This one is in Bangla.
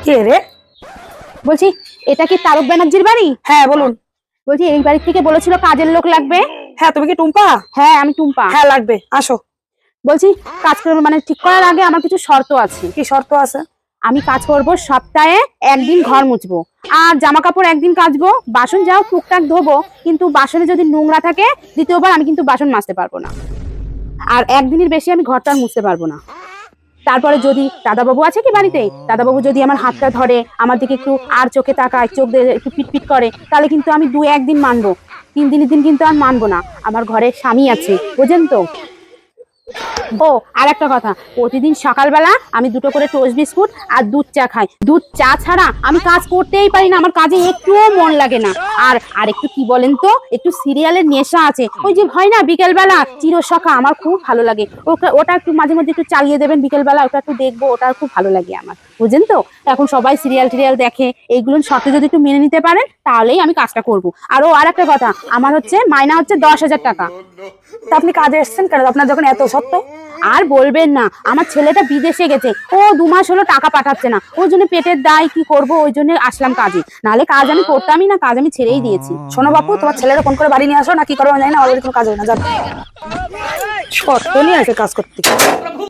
কে রে? বলছি এটা কি তারক ব্যানার্জির বাড়ি? হ্যাঁ বলুন। বলছি এই বাড়ি থেকে বলেছিল কাজের লোক লাগবে। হ্যাঁ, তুমি কি টুম্পা? হ্যাঁ আমি টুম্পা। হ্যাঁ লাগবে, আসো। বলছি কাজ করবো মানে ঠিক করার আগে আমার কিছু শর্ত আছে। কি শর্ত আছে? আমি কাজ করব সপ্তাহে একদিন ঘর মুছবো, আর জামা কাপড় একদিন কাচবো, বাসন যাও টুকটাক ধোবো, কিন্তু বাসনে যদি নোংরা থাকে দ্বিতীয়বার আমি কিন্তু বাসন মাজতে পারবো না, আর একদিনের বেশি আমি ঘরটা আর মুছতে পারবো না। তারপরে যদি দাদাবাবু আছে কি বাড়িতে, দাদাবাবু যদি আমার হাতটা ধরে আমার দিকে একটু আর চোখে তাকায়, চোখ দিয়ে একটু পিটপিট করে, তাহলে কিন্তু আমি 2-1 দিন মানবো, 3 দিনের দিন কিন্তু আর মানবো না। আমার ঘরে স্বামী আছে, বুঝেন তো। ও আর একটা কথা, প্রতিদিন সকালবেলা আমি 2টো করে টোস্ট বিস্কুট আর দুধ চা খাই। দুধ চা ছাড়া আমি কাজ করতেই পারি না, আমার কাজে একটুও মন লাগে না। আর একটু কি বলেন তো, একটু সিরিয়ালের নেশা আছে। ওই যে হয় না বিকেলবেলা চিরসখা, আমার খুব ভালো লাগে। ওটা একটু মাঝে মধ্যে একটু চালিয়ে দেবেন বিকেলবেলা, ওটা একটু দেখবো, ওটা খুব ভালো লাগে আমার, বুঝেন তো। এখন সবাই সিরিয়াল টিরিয়াল দেখে, এইগুলো শর্তে যদি একটু মেনে নিতে পারেন তাহলেই আমি কাজটা করবো। আর একটা কথা, আমার মাইনা হচ্ছে 10,000 টাকা। তা আপনি কাজে এসেছেন কেন আপনার যখন এত সত্য? আর বলবেন না, আমার ছেলেটা বিদেশে গেছে, ও 2 মাস হলো টাকা পাঠাচ্ছে না, ওই জন্য পেটের দায় কি করব, ওই জন্য আসলাম কাজে, নাহলে কাজ আমি করতামই না, কাজ আমি ছেড়েই দিয়েছি। শোনো বাপু, তোমার ছেলেরা ফোন করে বাড়ি নিয়ে আসো, না কি করবো জানি না, অলরেডি কোনো কাজ হয় না, যাবে সত্য নিয়ে আসে কাজ করতে।